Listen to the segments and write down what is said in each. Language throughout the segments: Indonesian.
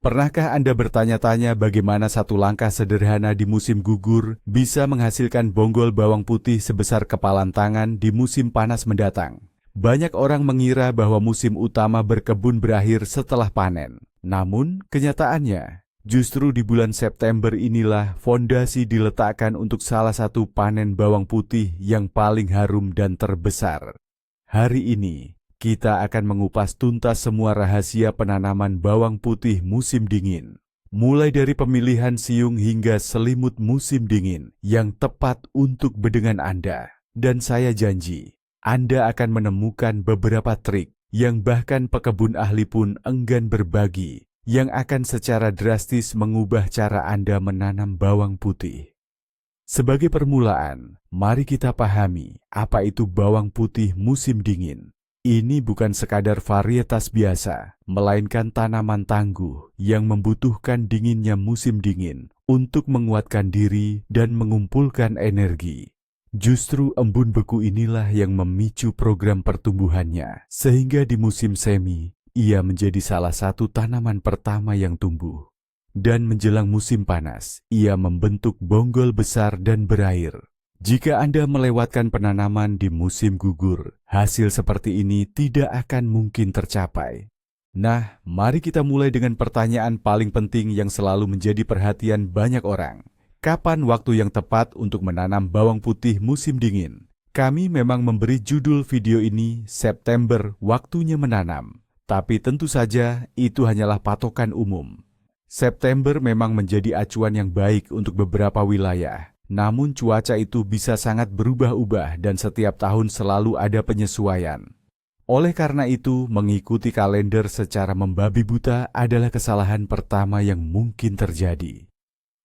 Pernahkah Anda bertanya-tanya bagaimana satu langkah sederhana di musim gugur bisa menghasilkan bonggol bawang putih sebesar kepalan tangan di musim panas mendatang? Banyak orang mengira bahwa musim utama berkebun berakhir setelah panen. Namun, kenyataannya, justru di bulan September inilah fondasi diletakkan untuk salah satu panen bawang putih yang paling harum dan terbesar. Hari ini, kita akan mengupas tuntas semua rahasia penanaman bawang putih musim dingin. Mulai dari pemilihan siung hingga selimut musim dingin yang tepat untuk bedengan Anda. Dan saya janji, Anda akan menemukan beberapa trik yang bahkan pekebun ahli pun enggan berbagi, yang akan secara drastis mengubah cara Anda menanam bawang putih. Sebagai permulaan, mari kita pahami apa itu bawang putih musim dingin. Ini bukan sekadar varietas biasa, melainkan tanaman tangguh yang membutuhkan dinginnya musim dingin untuk menguatkan diri dan mengumpulkan energi. Justru embun beku inilah yang memicu program pertumbuhannya, sehingga di musim semi, ia menjadi salah satu tanaman pertama yang tumbuh. Dan menjelang musim panas, ia membentuk bonggol besar dan berair. Jika Anda melewatkan penanaman di musim gugur, hasil seperti ini tidak akan mungkin tercapai. Nah, mari kita mulai dengan pertanyaan paling penting yang selalu menjadi perhatian banyak orang. Kapan waktu yang tepat untuk menanam bawang putih musim dingin? Kami memang memberi judul video ini September waktunya menanam. Tapi tentu saja itu hanyalah patokan umum. September memang menjadi acuan yang baik untuk beberapa wilayah. Namun cuaca itu bisa sangat berubah-ubah dan setiap tahun selalu ada penyesuaian. Oleh karena itu, mengikuti kalender secara membabi buta adalah kesalahan pertama yang mungkin terjadi.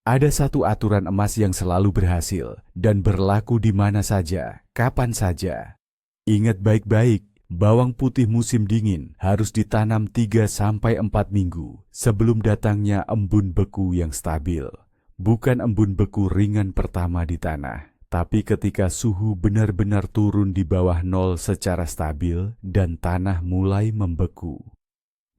Ada satu aturan emas yang selalu berhasil dan berlaku di mana saja, kapan saja. Ingat baik-baik, bawang putih musim dingin harus ditanam 3-4 minggu sebelum datangnya embun beku yang stabil. Bukan embun beku ringan pertama di tanah, tapi ketika suhu benar-benar turun di bawah nol secara stabil dan tanah mulai membeku.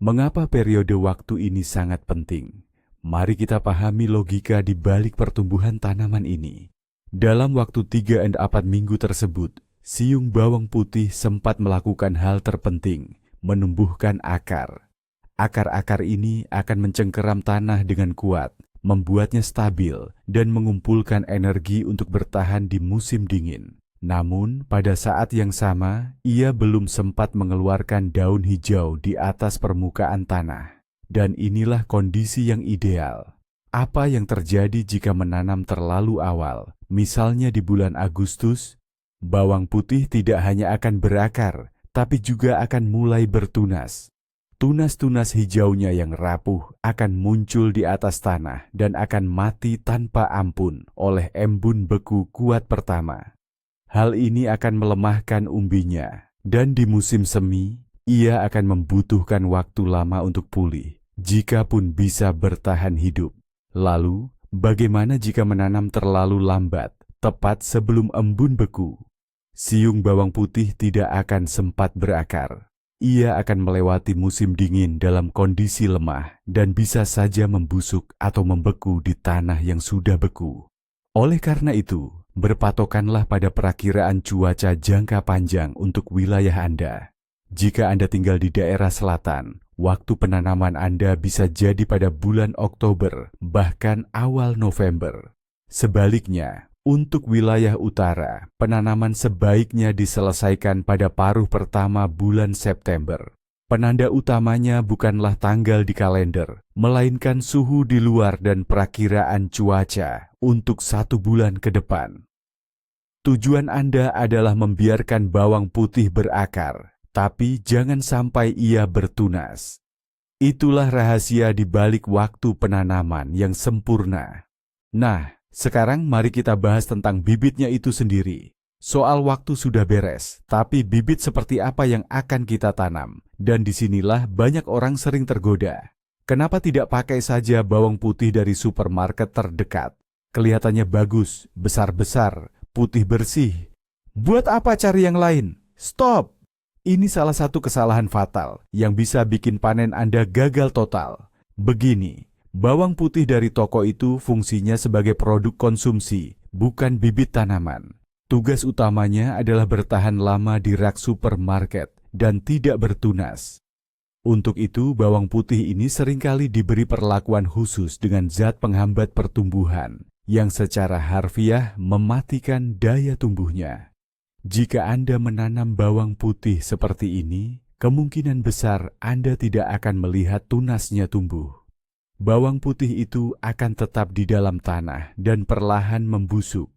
Mengapa periode waktu ini sangat penting? Mari kita pahami logika di balik pertumbuhan tanaman ini. Dalam waktu 3-4 minggu tersebut, siung bawang putih sempat melakukan hal terpenting, menumbuhkan akar. Akar-akar ini akan mencengkeram tanah dengan kuat, membuatnya stabil dan mengumpulkan energi untuk bertahan di musim dingin. Namun, pada saat yang sama, ia belum sempat mengeluarkan daun hijau di atas permukaan tanah. Dan inilah kondisi yang ideal. Apa yang terjadi jika menanam terlalu awal? Misalnya di bulan Agustus, bawang putih tidak hanya akan berakar, tapi juga akan mulai bertunas. Tunas-tunas hijaunya yang rapuh akan muncul di atas tanah dan akan mati tanpa ampun oleh embun beku kuat pertama. Hal ini akan melemahkan umbinya, dan di musim semi, ia akan membutuhkan waktu lama untuk pulih, jikapun bisa bertahan hidup. Lalu, bagaimana jika menanam terlalu lambat, tepat sebelum embun beku? Siung bawang putih tidak akan sempat berakar. Ia akan melewati musim dingin dalam kondisi lemah dan bisa saja membusuk atau membeku di tanah yang sudah beku. Oleh karena itu, berpatokanlah pada perakiraan cuaca jangka panjang untuk wilayah Anda. Jika Anda tinggal di daerah selatan, waktu penanaman Anda bisa jadi pada bulan Oktober, bahkan awal November. Sebaliknya, untuk wilayah utara, penanaman sebaiknya diselesaikan pada paruh pertama bulan September. Penanda utamanya bukanlah tanggal di kalender, melainkan suhu di luar dan perakiraan cuaca untuk 1 bulan ke depan. Tujuan Anda adalah membiarkan bawang putih berakar, tapi jangan sampai ia bertunas. Itulah rahasia di balik waktu penanaman yang sempurna. Nah, sekarang mari kita bahas tentang bibitnya itu sendiri. Soal waktu sudah beres, tapi bibit seperti apa yang akan kita tanam? Dan disinilah banyak orang sering tergoda. Kenapa tidak pakai saja bawang putih dari supermarket terdekat? Kelihatannya bagus, besar-besar, putih bersih. Buat apa cari yang lain? Stop! Ini salah satu kesalahan fatal yang bisa bikin panen Anda gagal total. Begini, bawang putih dari toko itu fungsinya sebagai produk konsumsi, bukan bibit tanaman. Tugas utamanya adalah bertahan lama di rak supermarket dan tidak bertunas. Untuk itu, bawang putih ini seringkali diberi perlakuan khusus dengan zat penghambat pertumbuhan yang secara harfiah mematikan daya tumbuhnya. Jika Anda menanam bawang putih seperti ini, kemungkinan besar Anda tidak akan melihat tunasnya tumbuh. Bawang putih itu akan tetap di dalam tanah dan perlahan membusuk.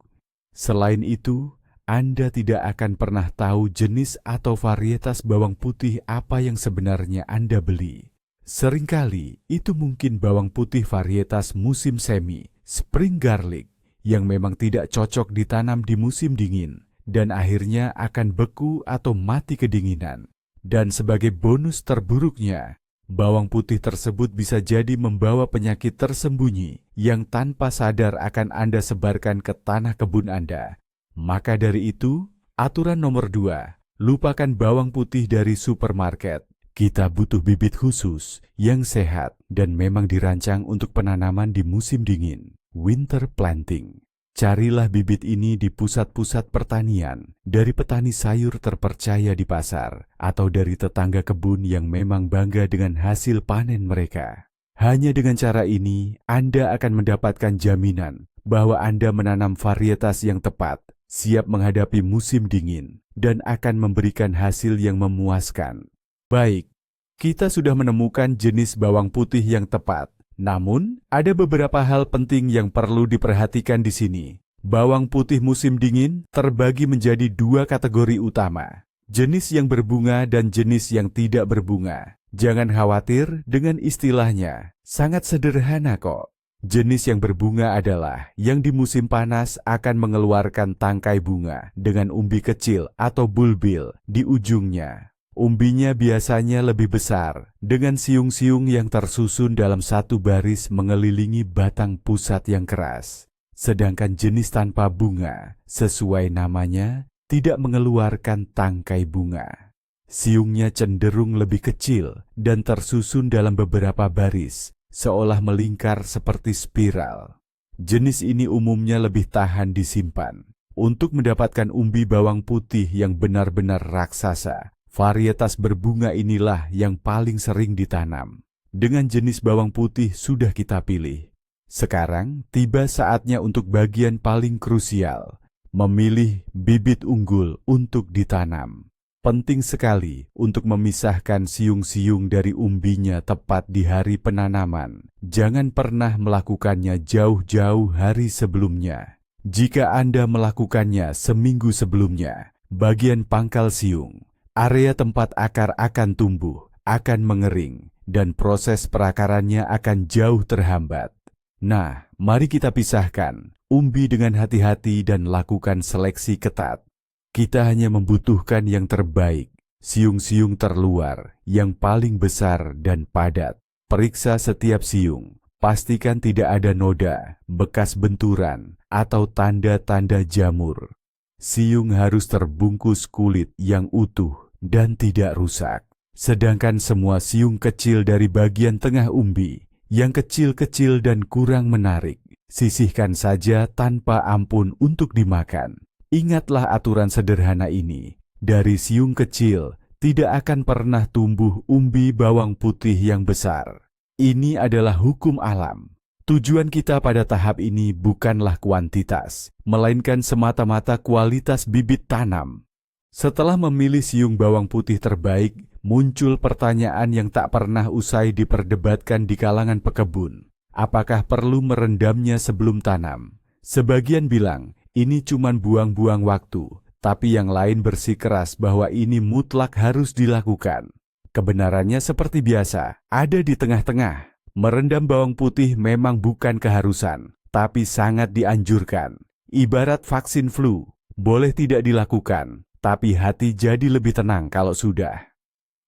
Selain itu, Anda tidak akan pernah tahu jenis atau varietas bawang putih apa yang sebenarnya Anda beli. Seringkali itu mungkin bawang putih varietas musim semi, spring garlic, yang memang tidak cocok ditanam di musim dingin, dan akhirnya akan beku atau mati kedinginan. Dan sebagai bonus terburuknya, bawang putih tersebut bisa jadi membawa penyakit tersembunyi yang tanpa sadar akan Anda sebarkan ke tanah kebun Anda. Maka dari itu, aturan nomor 2, lupakan bawang putih dari supermarket. Kita butuh bibit khusus yang sehat dan memang dirancang untuk penanaman di musim dingin, winter planting. Carilah bibit ini di pusat-pusat pertanian, dari petani sayur terpercaya di pasar, atau dari tetangga kebun yang memang bangga dengan hasil panen mereka. Hanya dengan cara ini, Anda akan mendapatkan jaminan bahwa Anda menanam varietas yang tepat, siap menghadapi musim dingin, dan akan memberikan hasil yang memuaskan. Baik, kita sudah menemukan jenis bawang putih yang tepat. Namun, ada beberapa hal penting yang perlu diperhatikan di sini. Bawang putih musim dingin terbagi menjadi 2 kategori utama, jenis yang berbunga dan jenis yang tidak berbunga. Jangan khawatir dengan istilahnya, sangat sederhana kok. Jenis yang berbunga adalah yang di musim panas akan mengeluarkan tangkai bunga dengan umbi kecil atau bulbil di ujungnya. Umbinya biasanya lebih besar, dengan siung-siung yang tersusun dalam satu baris mengelilingi batang pusat yang keras. Sedangkan jenis tanpa bunga, sesuai namanya, tidak mengeluarkan tangkai bunga. Siungnya cenderung lebih kecil dan tersusun dalam beberapa baris, seolah melingkar seperti spiral. Jenis ini umumnya lebih tahan disimpan. Untuk mendapatkan umbi bawang putih yang benar-benar raksasa, varietas berbunga inilah yang paling sering ditanam. Dengan jenis bawang putih sudah kita pilih. Sekarang tiba saatnya untuk bagian paling krusial, memilih bibit unggul untuk ditanam. Penting sekali untuk memisahkan siung-siung dari umbinya tepat di hari penanaman. Jangan pernah melakukannya jauh-jauh hari sebelumnya. Jika Anda melakukannya seminggu sebelumnya, bagian pangkal siung, area tempat akar akan tumbuh, akan mengering, dan proses perakarannya akan jauh terhambat. Nah, mari kita pisahkan umbi dengan hati-hati dan lakukan seleksi ketat. Kita hanya membutuhkan yang terbaik, siung-siung terluar, yang paling besar dan padat. Periksa setiap siung, pastikan tidak ada noda, bekas benturan, atau tanda-tanda jamur. Siung harus terbungkus kulit yang utuh dan tidak rusak. Sedangkan semua siung kecil dari bagian tengah umbi, yang kecil-kecil dan kurang menarik, sisihkan saja tanpa ampun untuk dimakan. Ingatlah aturan sederhana ini, dari siung kecil tidak akan pernah tumbuh umbi bawang putih yang besar. Ini adalah hukum alam. Tujuan kita pada tahap ini bukanlah kuantitas, melainkan semata-mata kualitas bibit tanam. Setelah memilih siung bawang putih terbaik, muncul pertanyaan yang tak pernah usai diperdebatkan di kalangan pekebun. Apakah perlu merendamnya sebelum tanam? Sebagian bilang, ini cuman buang-buang waktu, tapi yang lain bersikeras bahwa ini mutlak harus dilakukan. Kebenarannya seperti biasa, ada di tengah-tengah. Merendam bawang putih memang bukan keharusan, tapi sangat dianjurkan. Ibarat vaksin flu, boleh tidak dilakukan, tapi hati jadi lebih tenang kalau sudah.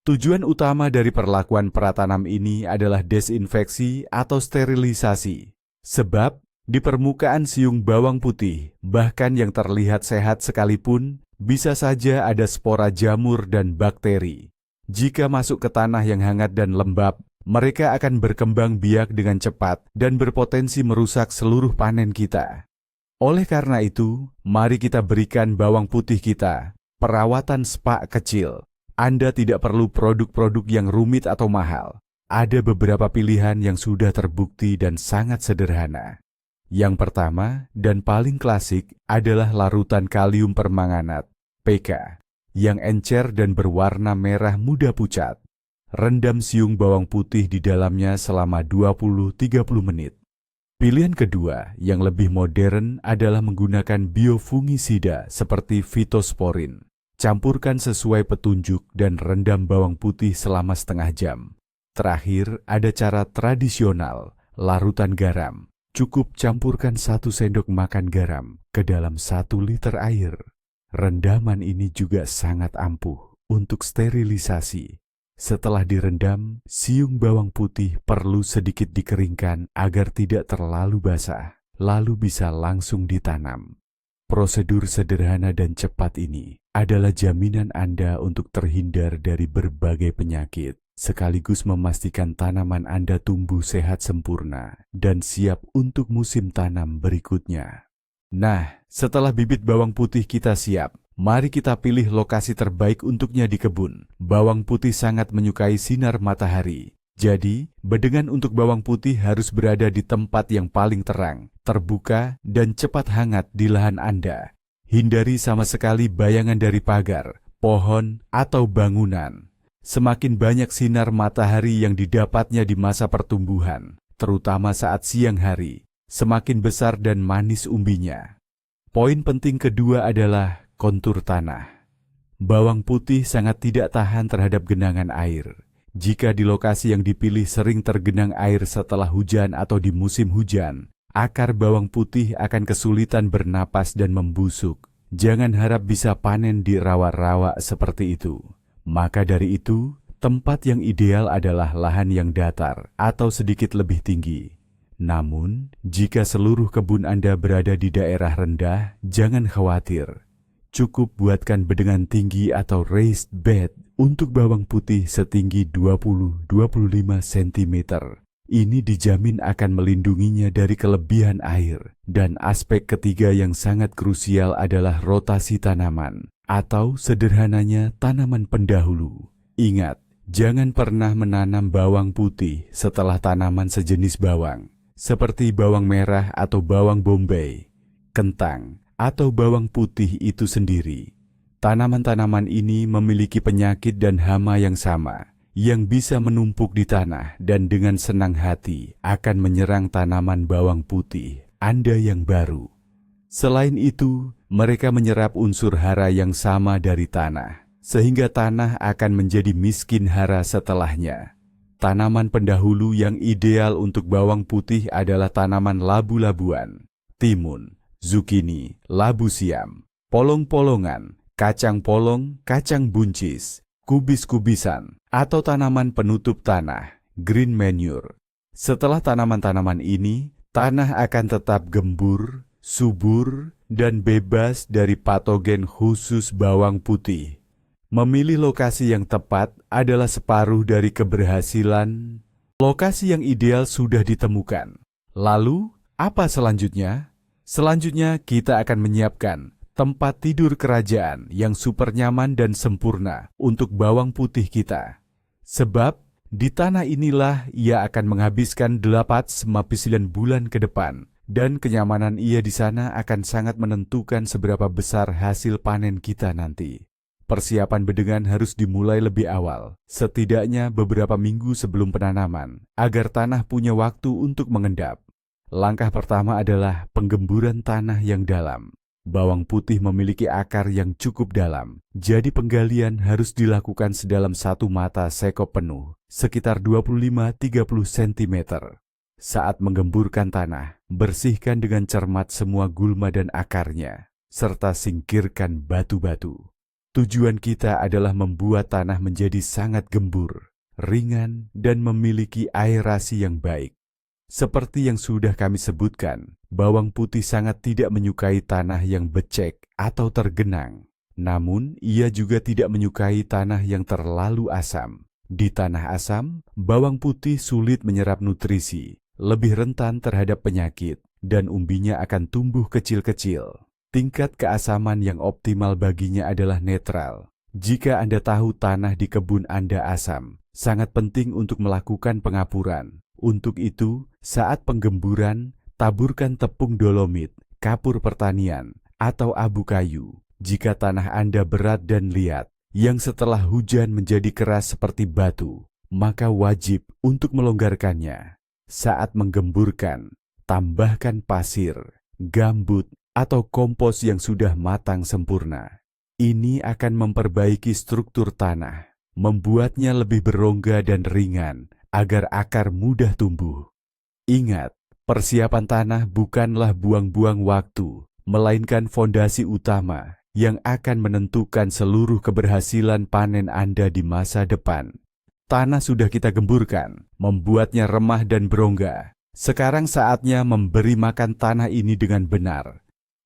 Tujuan utama dari perlakuan pratanam ini adalah desinfeksi atau sterilisasi. Sebab, di permukaan siung bawang putih, bahkan yang terlihat sehat sekalipun, bisa saja ada spora jamur dan bakteri. Jika masuk ke tanah yang hangat dan lembab, Mereka akan berkembang biak dengan cepat dan berpotensi merusak seluruh panen kita. Oleh karena itu, mari kita berikan bawang putih kita perawatan spa kecil. Anda tidak perlu produk-produk yang rumit atau mahal. Ada beberapa pilihan yang sudah terbukti dan sangat sederhana. Yang pertama dan paling klasik adalah larutan kalium permanganat, PK, yang encer dan berwarna merah muda pucat. Rendam siung bawang putih di dalamnya selama 20-30 menit. Pilihan kedua yang lebih modern adalah menggunakan biofungisida seperti Phytosporin. Campurkan sesuai petunjuk dan rendam bawang putih selama setengah jam. Terakhir, ada cara tradisional, larutan garam. Cukup campurkan 1 sendok makan garam ke dalam 1 liter air. Rendaman ini juga sangat ampuh untuk sterilisasi. Setelah direndam, siung bawang putih perlu sedikit dikeringkan agar tidak terlalu basah, lalu bisa langsung ditanam. Prosedur sederhana dan cepat ini adalah jaminan Anda untuk terhindar dari berbagai penyakit, sekaligus memastikan tanaman Anda tumbuh sehat sempurna dan siap untuk musim tanam berikutnya. Nah, setelah bibit bawang putih kita siap, mari kita pilih lokasi terbaik untuknya di kebun. Bawang putih sangat menyukai sinar matahari. Jadi, bedengan untuk bawang putih harus berada di tempat yang paling terang, terbuka, dan cepat hangat di lahan Anda. Hindari sama sekali bayangan dari pagar, pohon, atau bangunan. Semakin banyak sinar matahari yang didapatnya di masa pertumbuhan, terutama saat siang hari, semakin besar dan manis umbinya. Poin penting kedua adalah kontur tanah. Bawang putih sangat tidak tahan terhadap genangan air. Jika di lokasi yang dipilih sering tergenang air setelah hujan atau di musim hujan, akar bawang putih akan kesulitan bernapas dan membusuk. Jangan harap bisa panen di rawa-rawa seperti itu. Maka dari itu, tempat yang ideal adalah lahan yang datar atau sedikit lebih tinggi. Namun, jika seluruh kebun Anda berada di daerah rendah, jangan khawatir. Cukup buatkan bedengan tinggi atau raised bed untuk bawang putih setinggi 20-25 cm. Ini dijamin akan melindunginya dari kelebihan air. Dan aspek ketiga yang sangat krusial adalah rotasi tanaman, atau sederhananya tanaman pendahulu. Ingat, jangan pernah menanam bawang putih setelah tanaman sejenis bawang, seperti bawang merah atau bawang bombay, kentang, atau bawang putih itu sendiri. Tanaman-tanaman ini memiliki penyakit dan hama yang sama, yang bisa menumpuk di tanah dan dengan senang hati akan menyerang tanaman bawang putih Anda yang baru. Selain itu, mereka menyerap unsur hara yang sama dari tanah, sehingga tanah akan menjadi miskin hara setelahnya. Tanaman pendahulu yang ideal untuk bawang putih adalah tanaman labu-labuan, timun, zukini, labu siam, polong-polongan, kacang polong, kacang buncis, kubis-kubisan, atau tanaman penutup tanah, green manure. Setelah tanaman-tanaman ini, tanah akan tetap gembur, subur, dan bebas dari patogen khusus bawang putih. Memilih lokasi yang tepat adalah separuh dari keberhasilan. Lokasi yang ideal sudah ditemukan. Lalu, apa selanjutnya? Selanjutnya, kita akan menyiapkan tempat tidur kerajaan yang super nyaman dan sempurna untuk bawang putih kita. Sebab, di tanah inilah ia akan menghabiskan 8-9 bulan ke depan, dan kenyamanan ia di sana akan sangat menentukan seberapa besar hasil panen kita nanti. Persiapan bedengan harus dimulai lebih awal, setidaknya beberapa minggu sebelum penanaman, agar tanah punya waktu untuk mengendap. Langkah pertama adalah penggemburan tanah yang dalam. Bawang putih memiliki akar yang cukup dalam, jadi penggalian harus dilakukan sedalam 1 mata sekop penuh, sekitar 25-30 cm. Saat menggemburkan tanah, bersihkan dengan cermat semua gulma dan akarnya, serta singkirkan batu-batu. Tujuan kita adalah membuat tanah menjadi sangat gembur, ringan, dan memiliki aerasi yang baik. Seperti yang sudah kami sebutkan, bawang putih sangat tidak menyukai tanah yang becek atau tergenang. Namun, ia juga tidak menyukai tanah yang terlalu asam. Di tanah asam, bawang putih sulit menyerap nutrisi, lebih rentan terhadap penyakit, dan umbinya akan tumbuh kecil-kecil. Tingkat keasaman yang optimal baginya adalah netral. Jika Anda tahu tanah di kebun Anda asam, sangat penting untuk melakukan pengapuran. Untuk itu, saat penggemburan, taburkan tepung dolomit, kapur pertanian, atau abu kayu. Jika tanah Anda berat dan liat, yang setelah hujan menjadi keras seperti batu, maka wajib untuk melonggarkannya. Saat menggemburkan, tambahkan pasir, gambut, atau kompos yang sudah matang sempurna. Ini akan memperbaiki struktur tanah, membuatnya lebih berongga dan ringan, agar akar mudah tumbuh. Ingat, persiapan tanah bukanlah buang-buang waktu, melainkan fondasi utama yang akan menentukan seluruh keberhasilan panen Anda di masa depan. Tanah sudah kita gemburkan, membuatnya remah dan berongga. Sekarang saatnya memberi makan tanah ini dengan benar.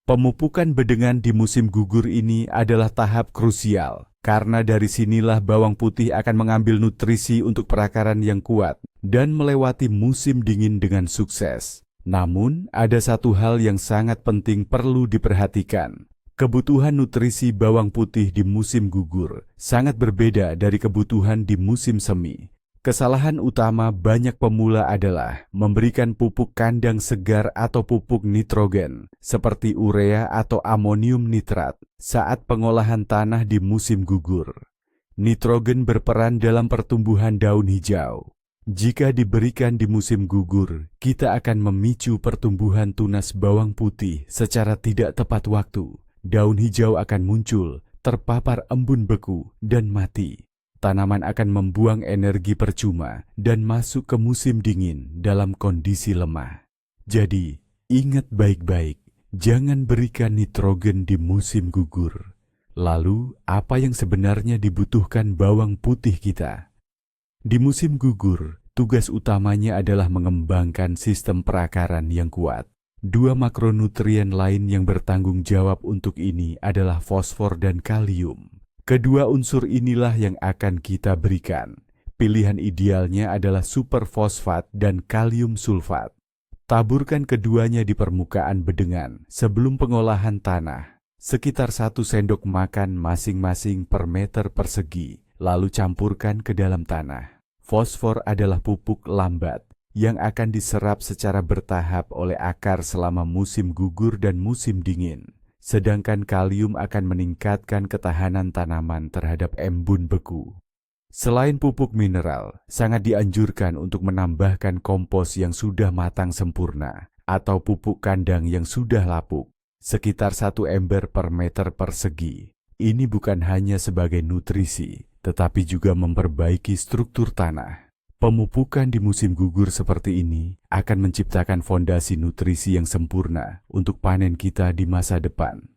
Pemupukan bedengan di musim gugur ini adalah tahap krusial, karena dari sinilah bawang putih akan mengambil nutrisi untuk perakaran yang kuat dan melewati musim dingin dengan sukses. Namun, ada satu hal yang sangat penting perlu diperhatikan. Kebutuhan nutrisi bawang putih di musim gugur sangat berbeda dari kebutuhan di musim semi. Kesalahan utama banyak pemula adalah memberikan pupuk kandang segar atau pupuk nitrogen seperti urea atau amonium nitrat saat pengolahan tanah di musim gugur. Nitrogen berperan dalam pertumbuhan daun hijau. Jika diberikan di musim gugur, kita akan memicu pertumbuhan tunas bawang putih secara tidak tepat waktu. Daun hijau akan muncul, terpapar embun beku, dan mati. Tanaman akan membuang energi percuma dan masuk ke musim dingin dalam kondisi lemah. Jadi, ingat baik-baik, jangan berikan nitrogen di musim gugur. Lalu, apa yang sebenarnya dibutuhkan bawang putih kita? Di musim gugur, tugas utamanya adalah mengembangkan sistem perakaran yang kuat. Dua makronutrien lain yang bertanggung jawab untuk ini adalah fosfor dan kalium. Kedua unsur inilah yang akan kita berikan. Pilihan idealnya adalah superfosfat dan kalium sulfat. Taburkan keduanya di permukaan bedengan sebelum pengolahan tanah, sekitar 1 sendok makan masing-masing per meter persegi, lalu campurkan ke dalam tanah. Fosfor adalah pupuk lambat yang akan diserap secara bertahap oleh akar selama musim gugur dan musim dingin. Sedangkan kalium akan meningkatkan ketahanan tanaman terhadap embun beku. Selain pupuk mineral, sangat dianjurkan untuk menambahkan kompos yang sudah matang sempurna atau pupuk kandang yang sudah lapuk, sekitar 1 ember per meter persegi. Ini bukan hanya sebagai nutrisi, tetapi juga memperbaiki struktur tanah. Pemupukan di musim gugur seperti ini akan menciptakan fondasi nutrisi yang sempurna untuk panen kita di masa depan.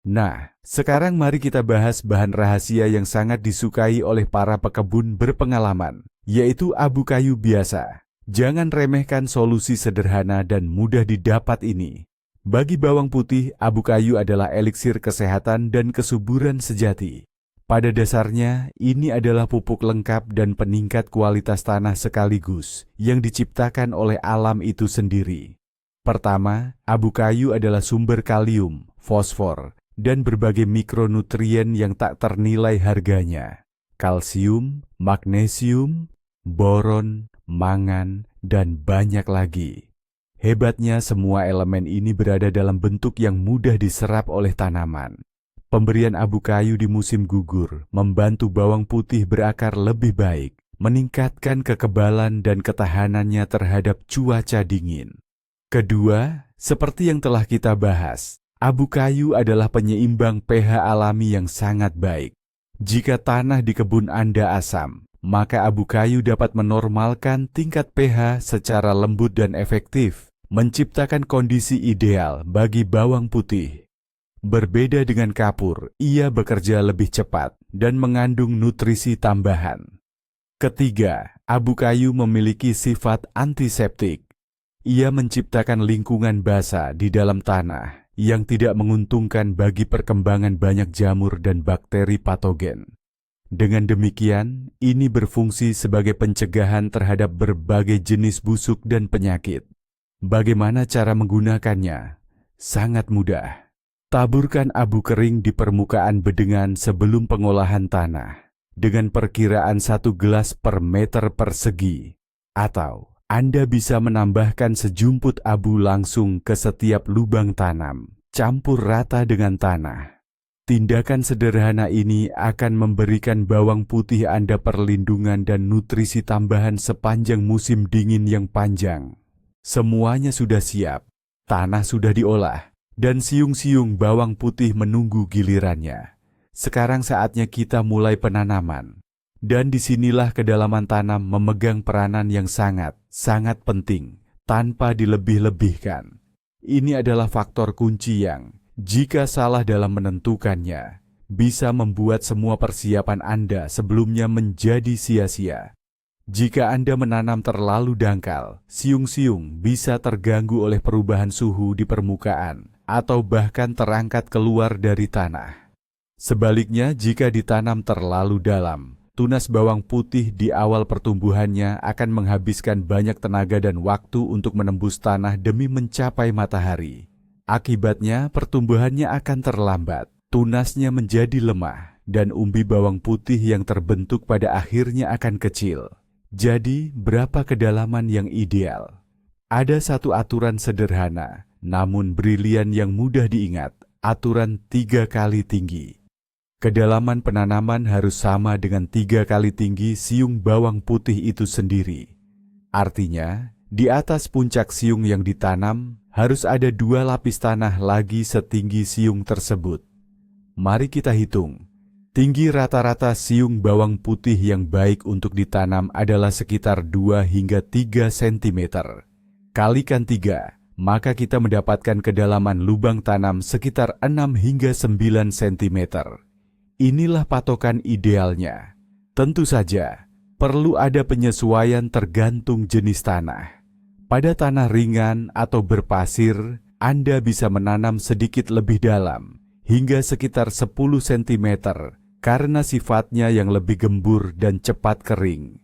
Nah, sekarang mari kita bahas bahan rahasia yang sangat disukai oleh para pekebun berpengalaman, yaitu abu kayu biasa. Jangan remehkan solusi sederhana dan mudah didapat ini. Bagi bawang putih, abu kayu adalah eliksir kesehatan dan kesuburan sejati. Pada dasarnya, ini adalah pupuk lengkap dan peningkat kualitas tanah sekaligus yang diciptakan oleh alam itu sendiri. Pertama, abu kayu adalah sumber kalium, fosfor, dan berbagai mikronutrien yang tak ternilai harganya. Kalsium, magnesium, boron, mangan, dan banyak lagi. Hebatnya semua elemen ini berada dalam bentuk yang mudah diserap oleh tanaman. Pemberian abu kayu di musim gugur membantu bawang putih berakar lebih baik, meningkatkan kekebalan dan ketahanannya terhadap cuaca dingin. Kedua, seperti yang telah kita bahas, abu kayu adalah penyeimbang pH alami yang sangat baik. Jika tanah di kebun Anda asam, maka abu kayu dapat menormalkan tingkat pH secara lembut dan efektif, menciptakan kondisi ideal bagi bawang putih. Berbeda dengan kapur, ia bekerja lebih cepat dan mengandung nutrisi tambahan. Ketiga, abu kayu memiliki sifat antiseptik. Ia menciptakan lingkungan basah di dalam tanah yang tidak menguntungkan bagi perkembangan banyak jamur dan bakteri patogen. Dengan demikian, ini berfungsi sebagai pencegahan terhadap berbagai jenis busuk dan penyakit. Bagaimana cara menggunakannya? Sangat mudah. Taburkan abu kering di permukaan bedengan sebelum pengolahan tanah, dengan perkiraan 1 gelas per meter persegi. Atau, Anda bisa menambahkan sejumput abu langsung ke setiap lubang tanam, campur rata dengan tanah. Tindakan sederhana ini akan memberikan bawang putih Anda perlindungan dan nutrisi tambahan sepanjang musim dingin yang panjang. Semuanya sudah siap, tanah sudah diolah, dan siung-siung bawang putih menunggu gilirannya. Sekarang saatnya kita mulai penanaman. Dan disinilah kedalaman tanam memegang peranan yang sangat penting, tanpa dilebih-lebihkan. Ini adalah faktor kunci yang, jika salah dalam menentukannya, bisa membuat semua persiapan Anda sebelumnya menjadi sia-sia. Jika Anda menanam terlalu dangkal, siung-siung bisa terganggu oleh perubahan suhu di permukaan, atau bahkan terangkat keluar dari tanah. Sebaliknya, jika ditanam terlalu dalam, tunas bawang putih di awal pertumbuhannya akan menghabiskan banyak tenaga dan waktu untuk menembus tanah demi mencapai matahari. Akibatnya, pertumbuhannya akan terlambat, tunasnya menjadi lemah, dan umbi bawang putih yang terbentuk pada akhirnya akan kecil. Jadi, berapa kedalaman yang ideal? Ada satu aturan sederhana, namun brilian yang mudah diingat, aturan 3 kali tinggi. Kedalaman penanaman harus sama dengan 3 kali tinggi siung bawang putih itu sendiri. Artinya, di atas puncak siung yang ditanam, harus ada 2 lapis tanah lagi setinggi siung tersebut. Mari kita hitung. Tinggi rata-rata siung bawang putih yang baik untuk ditanam adalah sekitar 2 hingga 3 cm. Kalikan 3, maka kita mendapatkan kedalaman lubang tanam sekitar 6 hingga 9 cm. Inilah patokan idealnya. Tentu saja, perlu ada penyesuaian tergantung jenis tanah. Pada tanah ringan atau berpasir, Anda bisa menanam sedikit lebih dalam, hingga sekitar 10 cm, karena sifatnya yang lebih gembur dan cepat kering.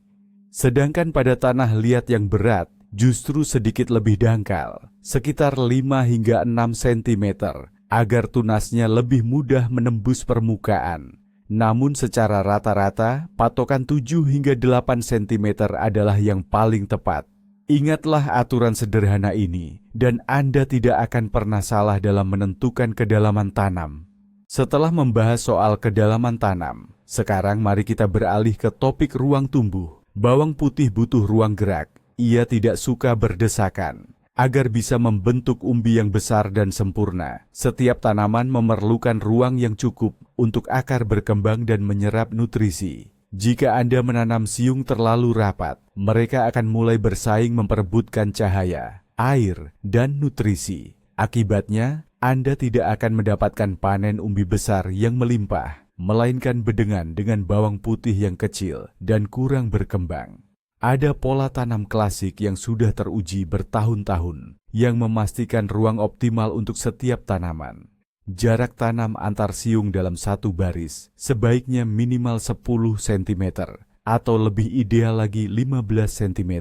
Sedangkan pada tanah liat yang berat, justru sedikit lebih dangkal, sekitar 5 hingga 6 cm, agar tunasnya lebih mudah menembus permukaan. Namun secara rata-rata, patokan 7 hingga 8 cm adalah yang paling tepat. Ingatlah aturan sederhana ini, dan Anda tidak akan pernah salah dalam menentukan kedalaman tanam. Setelah membahas soal kedalaman tanam, sekarang mari kita beralih ke topik ruang tumbuh. Bawang putih butuh ruang gerak, ia tidak suka berdesakan. Agar bisa membentuk umbi yang besar dan sempurna, setiap tanaman memerlukan ruang yang cukup untuk akar berkembang dan menyerap nutrisi. Jika Anda menanam siung terlalu rapat, mereka akan mulai bersaing memperebutkan cahaya, air, dan nutrisi. Akibatnya, Anda tidak akan mendapatkan panen umbi besar yang melimpah, melainkan bedengan dengan bawang putih yang kecil dan kurang berkembang. Ada pola tanam klasik yang sudah teruji bertahun-tahun, yang memastikan ruang optimal untuk setiap tanaman. Jarak tanam antar siung dalam satu baris sebaiknya minimal 10 cm, atau lebih ideal lagi 15 cm.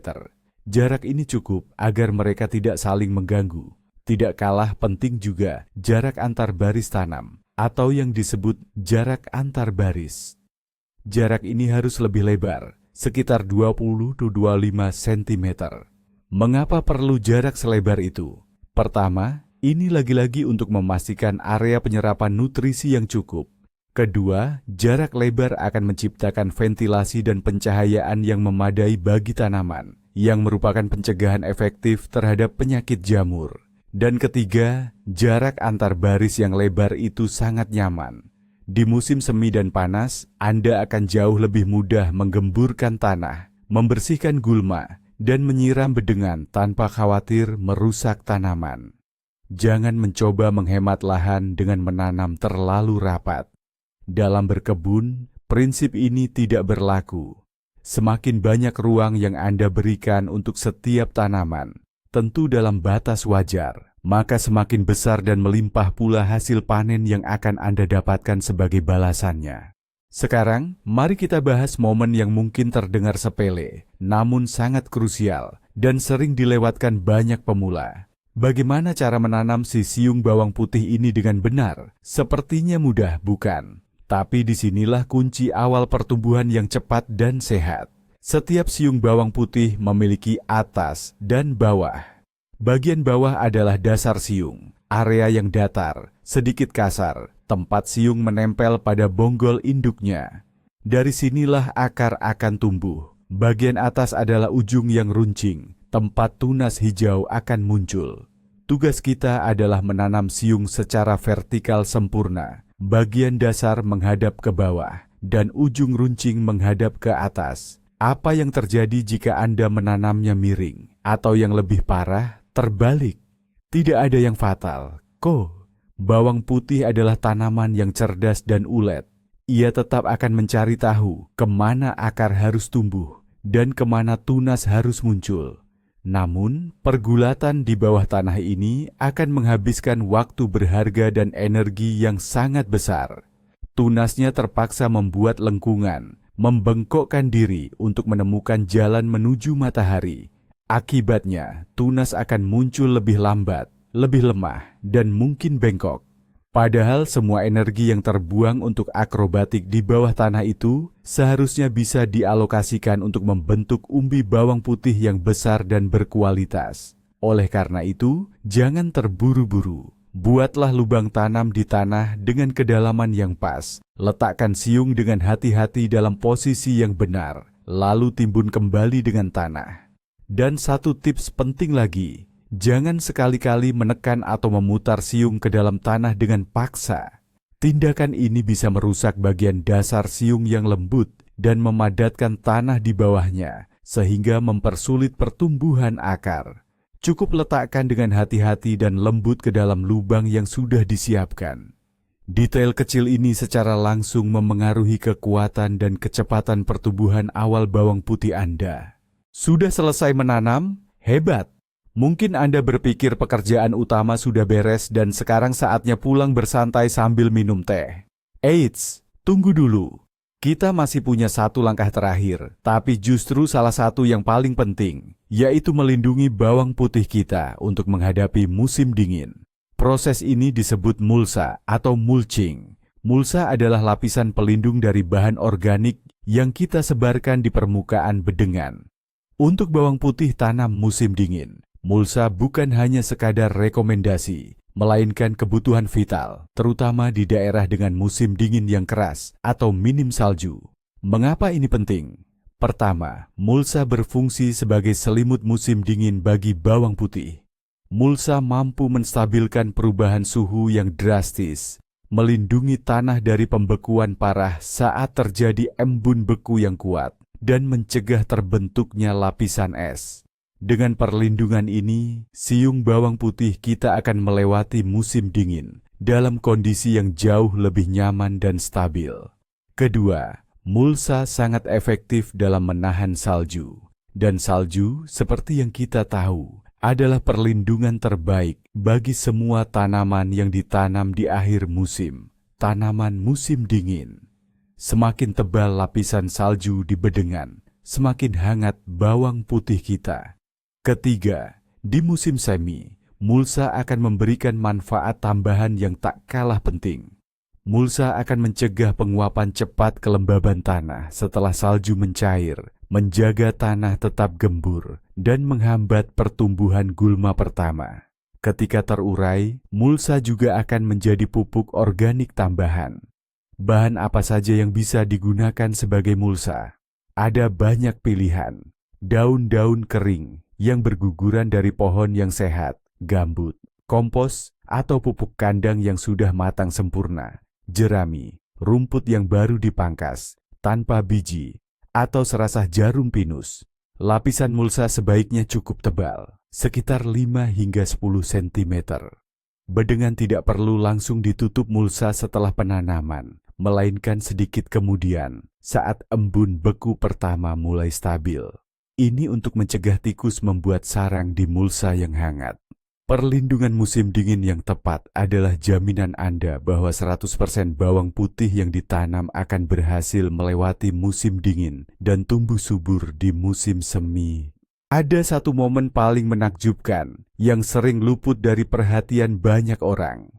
Jarak ini cukup agar mereka tidak saling mengganggu. Tidak kalah penting juga jarak antar baris tanam, atau yang disebut jarak antar baris. Jarak ini harus lebih lebar, sekitar 20-25 cm. Mengapa perlu jarak selebar itu? Pertama, ini lagi-lagi untuk memastikan area penyerapan nutrisi yang cukup. Kedua, jarak lebar akan menciptakan ventilasi dan pencahayaan yang memadai bagi tanaman, yang merupakan pencegahan efektif terhadap penyakit jamur. Dan ketiga, jarak antar baris yang lebar itu sangat nyaman. Di musim semi dan panas, Anda akan jauh lebih mudah menggemburkan tanah, membersihkan gulma, dan menyiram bedengan tanpa khawatir merusak tanaman. Jangan mencoba menghemat lahan dengan menanam terlalu rapat. Dalam berkebun, prinsip ini tidak berlaku. Semakin banyak ruang yang Anda berikan untuk setiap tanaman, tentu dalam batas wajar, maka semakin besar dan melimpah pula hasil panen yang akan Anda dapatkan sebagai balasannya. Sekarang, mari kita bahas momen yang mungkin terdengar sepele, namun sangat krusial dan sering dilewatkan banyak pemula. Bagaimana cara menanam si siung bawang putih ini dengan benar? Sepertinya mudah, bukan? Tapi disinilah kunci awal pertumbuhan yang cepat dan sehat. Setiap siung bawang putih memiliki atas dan bawah. Bagian bawah adalah dasar siung, area yang datar, sedikit kasar, tempat siung menempel pada bonggol induknya. Dari sinilah akar akan tumbuh. Bagian atas adalah ujung yang runcing, tempat tunas hijau akan muncul. Tugas kita adalah menanam siung secara vertikal sempurna. Bagian dasar menghadap ke bawah, dan ujung runcing menghadap ke atas. Apa yang terjadi jika Anda menanamnya miring, atau yang lebih parah, terbalik? Tidak ada yang fatal, kok. Bawang putih adalah tanaman yang cerdas dan ulet. Ia tetap akan mencari tahu kemana akar harus tumbuh dan kemana tunas harus muncul. Namun, pergulatan di bawah tanah ini akan menghabiskan waktu berharga dan energi yang sangat besar. Tunasnya terpaksa membuat lengkungan, membengkokkan diri untuk menemukan jalan menuju matahari. Akibatnya, tunas akan muncul lebih lambat, lebih lemah, dan mungkin bengkok. Padahal semua energi yang terbuang untuk akrobatik di bawah tanah itu seharusnya bisa dialokasikan untuk membentuk umbi bawang putih yang besar dan berkualitas. Oleh karena itu, jangan terburu-buru. Buatlah lubang tanam di tanah dengan kedalaman yang pas. Letakkan siung dengan hati-hati dalam posisi yang benar, lalu timbun kembali dengan tanah. Dan satu tips penting lagi, jangan sekali-kali menekan atau memutar siung ke dalam tanah dengan paksa. Tindakan ini bisa merusak bagian dasar siung yang lembut dan memadatkan tanah di bawahnya, sehingga mempersulit pertumbuhan akar. Cukup letakkan dengan hati-hati dan lembut ke dalam lubang yang sudah disiapkan. Detail kecil ini secara langsung memengaruhi kekuatan dan kecepatan pertumbuhan awal bawang putih Anda. Sudah selesai menanam? Hebat! Mungkin Anda berpikir pekerjaan utama sudah beres dan sekarang saatnya pulang bersantai sambil minum teh. Eits, tunggu dulu. Kita masih punya satu langkah terakhir, tapi justru salah satu yang paling penting, yaitu melindungi bawang putih kita untuk menghadapi musim dingin. Proses ini disebut mulsa atau mulching. Mulsa adalah lapisan pelindung dari bahan organik yang kita sebarkan di permukaan bedengan. Untuk bawang putih tanam musim dingin, mulsa bukan hanya sekadar rekomendasi, melainkan kebutuhan vital, terutama di daerah dengan musim dingin yang keras atau minim salju. Mengapa ini penting? Pertama, mulsa berfungsi sebagai selimut musim dingin bagi bawang putih. Mulsa mampu menstabilkan perubahan suhu yang drastis, melindungi tanah dari pembekuan parah saat terjadi embun beku yang kuat, dan mencegah terbentuknya lapisan es. Dengan perlindungan ini, siung bawang putih kita akan melewati musim dingin dalam kondisi yang jauh lebih nyaman dan stabil. Kedua, mulsa sangat efektif dalam menahan salju. Dan salju, seperti yang kita tahu, adalah perlindungan terbaik bagi semua tanaman yang ditanam di akhir musim, tanaman musim dingin. Semakin tebal lapisan salju di bedengan, semakin hangat bawang putih kita. Ketiga, di musim semi, mulsa akan memberikan manfaat tambahan yang tak kalah penting. Mulsa akan mencegah penguapan cepat kelembaban tanah setelah salju mencair, menjaga tanah tetap gembur, dan menghambat pertumbuhan gulma pertama. Ketika terurai, mulsa juga akan menjadi pupuk organik tambahan. Bahan apa saja yang bisa digunakan sebagai mulsa? Ada banyak pilihan. Daun-daun kering yang berguguran dari pohon yang sehat, gambut, kompos, atau pupuk kandang yang sudah matang sempurna, jerami, rumput yang baru dipangkas, tanpa biji, atau serasah jarum pinus. Lapisan mulsa sebaiknya cukup tebal, sekitar 5 hingga 10 cm. Bedengan tidak perlu langsung ditutup mulsa setelah penanaman, melainkan sedikit kemudian saat embun beku pertama mulai stabil. Ini untuk mencegah tikus membuat sarang di mulsa yang hangat. Perlindungan musim dingin yang tepat adalah jaminan Anda bahwa 100% bawang putih yang ditanam akan berhasil melewati musim dingin dan tumbuh subur di musim semi. Ada satu momen paling menakjubkan yang sering luput dari perhatian banyak orang.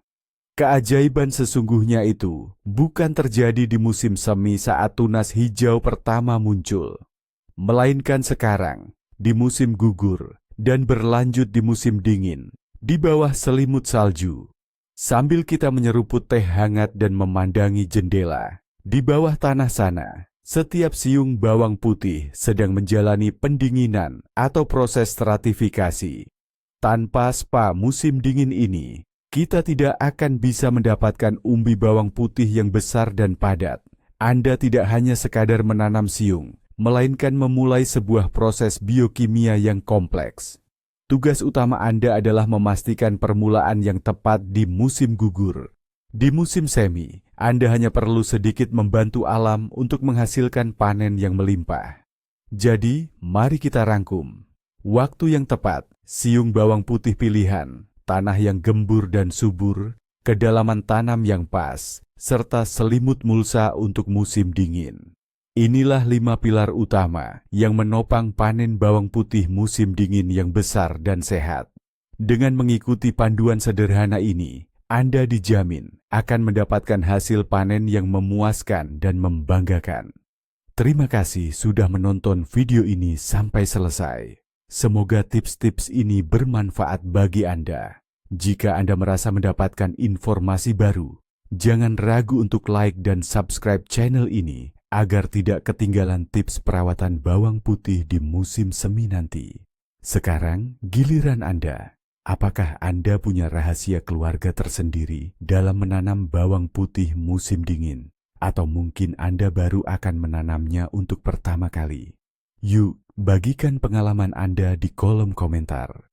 Keajaiban sesungguhnya itu bukan terjadi di musim semi saat tunas hijau pertama muncul, melainkan sekarang, di musim gugur, dan berlanjut di musim dingin, di bawah selimut salju. Sambil kita menyeruput teh hangat dan memandangi jendela, di bawah tanah sana, setiap siung bawang putih sedang menjalani pendinginan atau proses stratifikasi. Tanpa spa musim dingin ini, kita tidak akan bisa mendapatkan umbi bawang putih yang besar dan padat. Anda tidak hanya sekadar menanam siung, melainkan memulai sebuah proses biokimia yang kompleks. Tugas utama Anda adalah memastikan permulaan yang tepat di musim gugur. Di musim semi, Anda hanya perlu sedikit membantu alam untuk menghasilkan panen yang melimpah. Jadi, mari kita rangkum. Waktu yang tepat, siung bawang putih pilihan, tanah yang gembur dan subur, kedalaman tanam yang pas, serta selimut mulsa untuk musim dingin. Inilah 5 pilar utama yang menopang panen bawang putih musim dingin yang besar dan sehat. Dengan mengikuti panduan sederhana ini, Anda dijamin akan mendapatkan hasil panen yang memuaskan dan membanggakan. Terima kasih sudah menonton video ini sampai selesai. Semoga tips-tips ini bermanfaat bagi Anda. Jika Anda merasa mendapatkan informasi baru, jangan ragu untuk like dan subscribe channel ini agar tidak ketinggalan tips perawatan bawang putih di musim semi nanti. Sekarang giliran Anda. Apakah Anda punya rahasia keluarga tersendiri dalam menanam bawang putih musim dingin? Atau mungkin Anda baru akan menanamnya untuk pertama kali? Yuk, bagikan pengalaman Anda di kolom komentar.